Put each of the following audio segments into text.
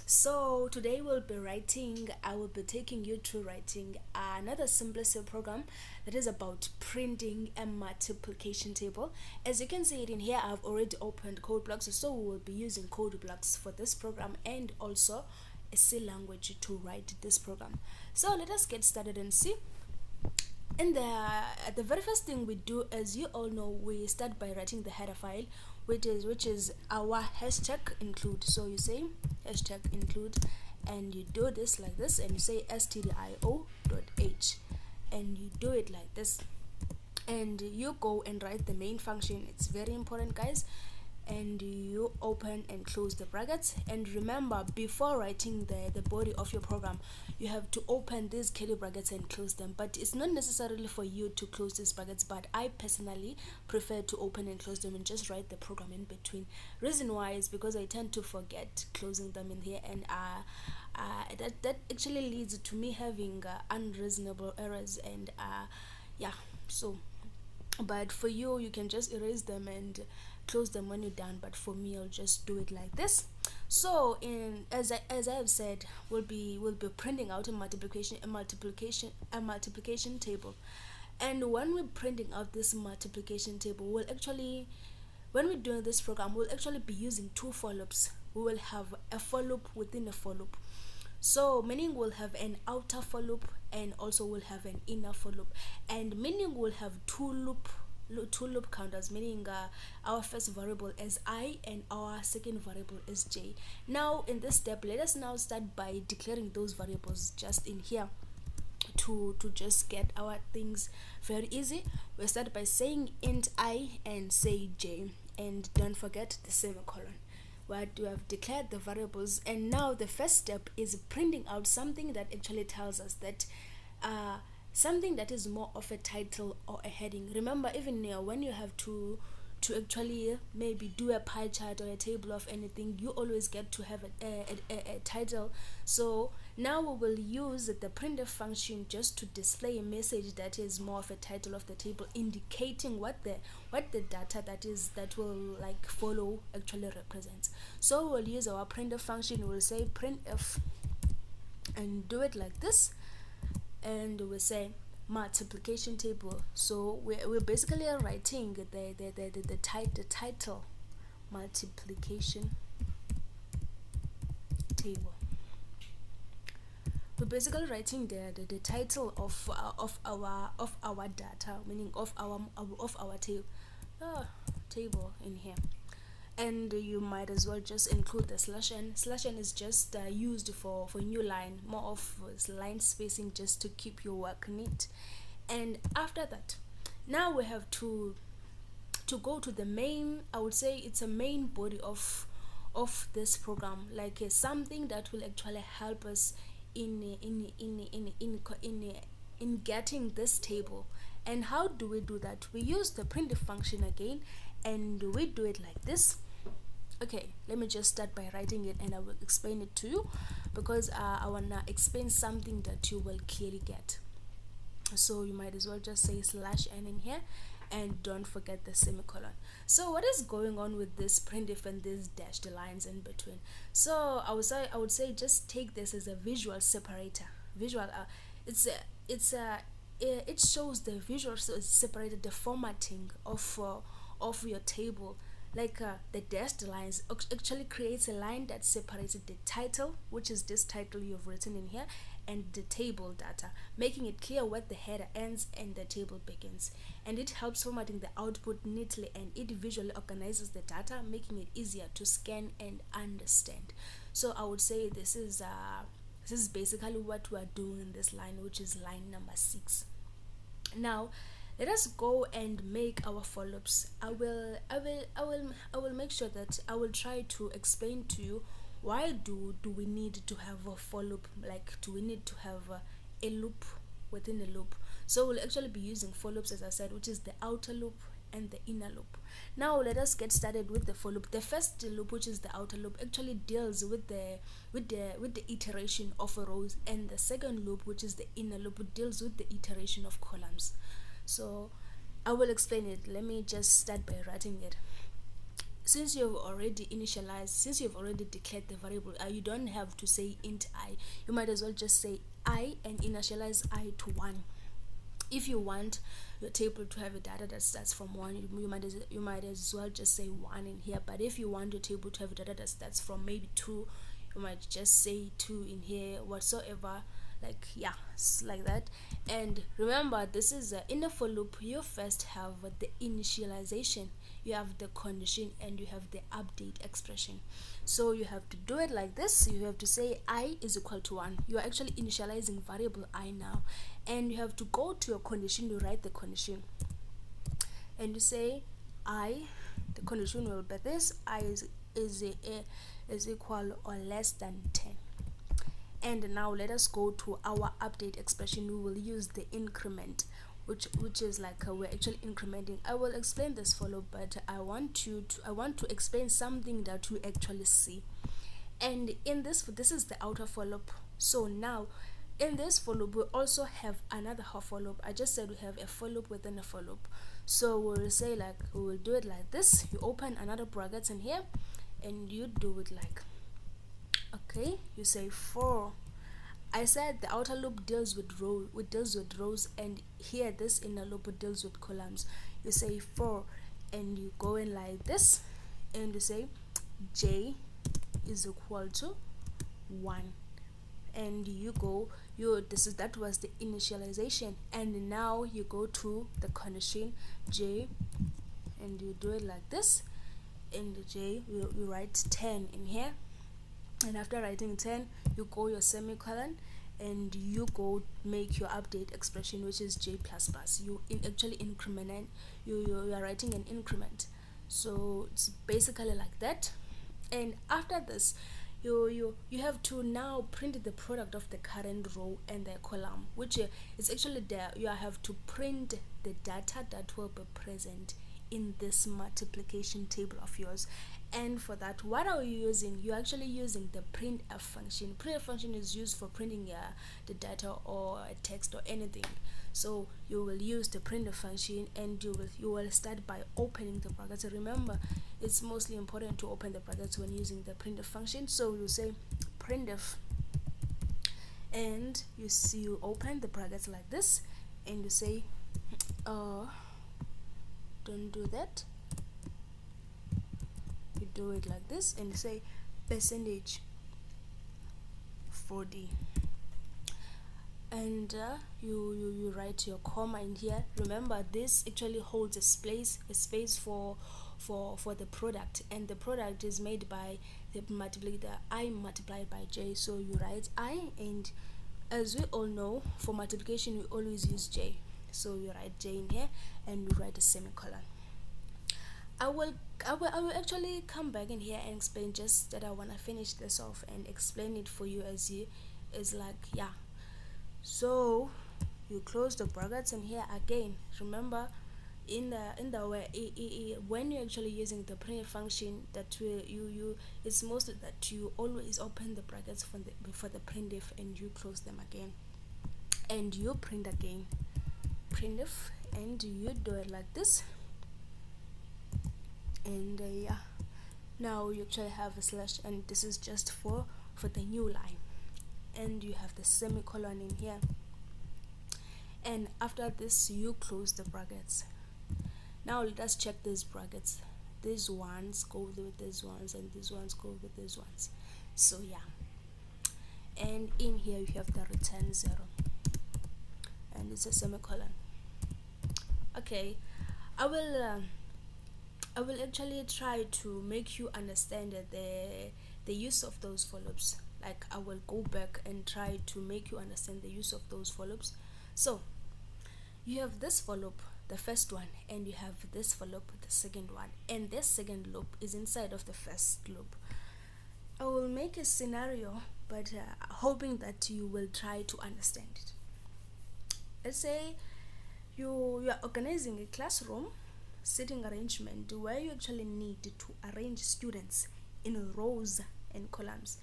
So today I will be taking you through writing another simplicity program that is about printing a multiplication table. As you can see it in here, I've already opened code blocks, so we will be using code blocks for this program and also a C language to write this program. So let us get started and see. And the very first thing we do, as you all know, we start by writing the header file, which is our hashtag include. So you say hashtag include, and you do this like this, and you say stdio.h, and you do it like this, and you go and write the main function. It's very important, guys. And you open and close the brackets, and remember, before writing the body of your program, you have to open these curly brackets and close them. But it's not necessarily for you to close these brackets, but I personally prefer to open and close them and just write the program in between. Reason why is because I tend to forget closing them in here, and that actually leads to me having unreasonable errors, and yeah. So but for you, you can just erase them and close them when you're done, but for me, I'll just do it like this. So in as I have said, we'll be printing out a multiplication table. And when we're printing out this multiplication table, when we're doing this program, we'll actually be using two for loops. We will have a for loop within a for loop. So meaning we'll have an outer for loop, and also we'll have an inner for loop, and meaning we'll have two loop counters, meaning our first variable is I and our second variable is j. Now in this step, let us now start by declaring those variables just in here to just get our things very easy. We start by saying int I and say j, and don't forget the semicolon. Where we have declared the variables, and now the first step is printing out something that actually tells us that something that is more of a title or a heading. Remember, even when you have to actually maybe do a pie chart or a table of anything, you always get to have a title. So now we will use the printf function just to display a message that is more of a title of the table, indicating what the data that will like follow actually represents. So we'll use our printf function. We'll say printf and do it like this, and we'll say multiplication table. So we're basically writing the title multiplication table. We're basically writing the title of our data, meaning of our table in here. And you might as well just include the slash n. Slash n is just used for new line, more of line spacing, just to keep your work neat. And after that, now we have to go to the main, I would say it's a main body of this program, like something that will actually help us in getting this table. And how do we do that? We use the printf function again, and we do it like this. Okay, let me just start by writing it, and I will explain it to you, because I wanna explain something that you will clearly get. So you might as well just say slash n in here, and don't forget the semicolon. So what is going on with this printf and these dashed lines in between? So I would say just take this as a visual separator. It shows the visual separator, the formatting of your table. Like the dashed lines actually creates a line that separates the title, which is this title you've written in here, and the table data, making it clear where the header ends and the table begins. And it helps formatting the output neatly, and it visually organizes the data, making it easier to scan and understand. So I would say this is basically what we are doing in this line, which is line number 6. Now let us go and make our for loops. I will make sure that I will try to explain to you why do we need to have a for loop. Like, do we need to have a loop within a loop? So we'll actually be using for loops, as I said, which is the outer loop and the inner loop. Now let us get started with the for loop. The first loop, which is the outer loop, actually deals with the iteration of rows, and the second loop, which is the inner loop, deals with the iteration of columns. So I will explain it. Let me just start by writing it. since you've already initialized, since you've already declared the variable you don't have to say int I. You might as well just say I and initialize I to 1. If you want your table to have a data that starts from 1, you might as well just say 1 in here. But if you want your table to have data that starts from maybe 2, you might just say 2 in here, whatsoever, like, yeah, like that. And remember, this is in a for loop. You first have the initialization, you have the condition, and you have the update expression. So you have to do it like this. You have to say I is equal to 1. You are actually initializing variable I now, and you have to go to your condition. You write the condition and you say I, the condition will be this: I is equal or less than 10. And now let us go to our update expression. We will use the increment, which is like we're actually incrementing. I will explain this follow, but I want to explain something that you actually see. And in this is the outer for loop. So now in this for loop we also have another for loop. I just said we have a for loop within a for loop. So we'll say, like, we will do it like this. You open another bracket in here and you do it like, okay, you say for, I said the outer loop deals with rows, and here this inner loop deals with columns. You say for, and you go in like this, and you say j is equal to 1, and you go, that was the initialization, and now you go to the condition j, and you do it like this. In the j you write 10 in here, and after writing 10 you go your semicolon, and you go make your update expression, which is j plus plus. You actually increment, you are writing an increment. So it's basically like that. And after this you have to now print the product of the current row and the column, which is actually there. You have to print the data that will be present in this multiplication table of yours. And for that, what are you using? You're actually using the printf function. Printf function is used for printing the data or a text or anything. So you will use the printf function, and you will start by opening the brackets. Remember, it's mostly important to open the brackets when using the printf function. So you say printf, and you open the brackets like this, and you say don't do that. You do it like this, and you say percentage 40, and you write your comma in here. Remember, this actually holds a space for the product, and the product is made by the I multiplied by j. So you write I, and as we all know, for multiplication we always use j. So you write j in here, and you write a semicolon. I will actually come back in here and explain, just that I want to finish this off and explain it for you yeah. So you close the brackets in here again. Remember, in the way when you're actually using the print function, that it's mostly that you always open the brackets for the printf, and you close them again, and you print again, printf, and you do it like this. And yeah, now you actually have a slash, and this is just for the new line, and you have the semicolon in here, and after this you close the brackets. Now let us check these brackets. These ones go with these ones, and these ones go with these ones. So yeah, and in here you have the return 0, and it's a semicolon. Okay, I will actually try to make you understand the use of those for loops. Like, I will go back and try to make you understand the use of those for loops. So you have this for loop, the first one, and you have this for loop, the second one, and this second loop is inside of the first loop. I will make a scenario, but hoping that you will try to understand it. Let's say you are organizing a classroom sitting arrangement where you actually need to arrange students in rows and columns.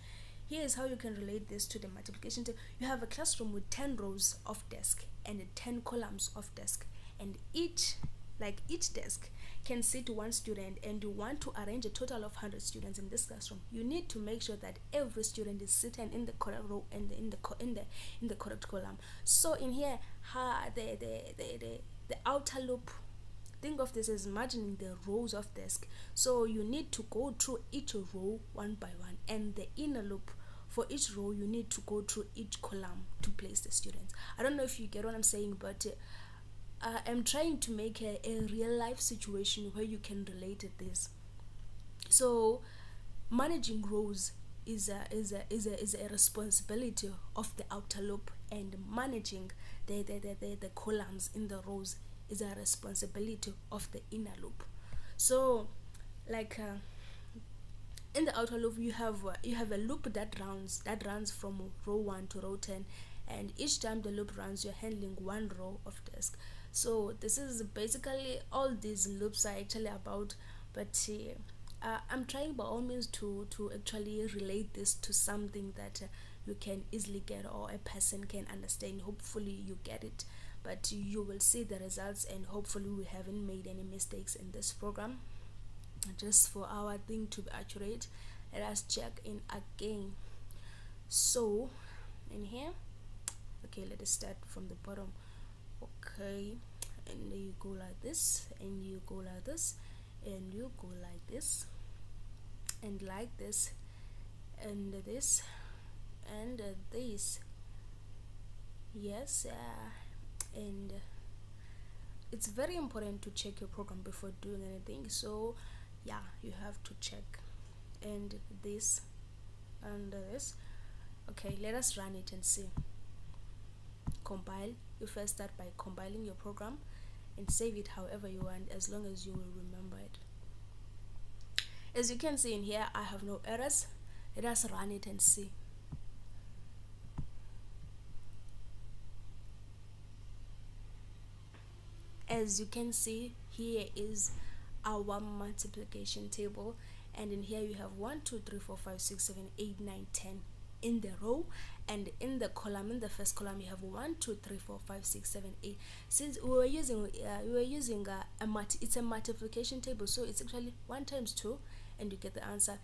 Here is how you can relate this to the multiplication table. You have a classroom with 10 rows of desk and 10 columns of desk, and each desk can sit one student and you want to arrange a total of 100 students in this classroom, you need to make sure that every student is sitting in the correct row and in the correct column. So in here, the outer loop, think of this as imagining the rows of desk. So you need to go through each row one by one, and the inner loop, for each row you need to go through each column to place the students. I don't know if you get what I'm saying, but I'm trying to make a real life situation where you can relate to this. So managing rows is a responsibility of the outer loop, and managing the columns in the rows is a responsibility of the inner loop. So like in the outer loop, you have a loop that runs from row 1 to row 10, and each time the loop runs, you're handling one row of desk. So this is basically all these loops are actually about, but I'm trying by all means to actually relate this to something that you can easily get, or a person can understand. Hopefully you get it, but you will see the results, and hopefully we haven't made any mistakes in this program. Just for our thing to be accurate, let us check in again. So in here, okay, let us start from the bottom. Okay, and you go like this, and you go like this, and you go like this, and like this, and this, and this. Yes, and it's very important to check your program before doing anything. So yeah, you have to check, and this and this. Okay, let us run it and see. Compile. You first start by compiling your program and save it however you want, as long as you will remember it. As you can see in here, I have no errors. Let us run it and see. As you can see, here is our multiplication table, and in here you have 1 2 3 4 5 6 7 8 9 10 in the row, and in the column, in the first column, you have 1 2 3 4 5 6 7 8. Since we were using it's a multiplication table, so it's actually 1 times 2 and you get the answer.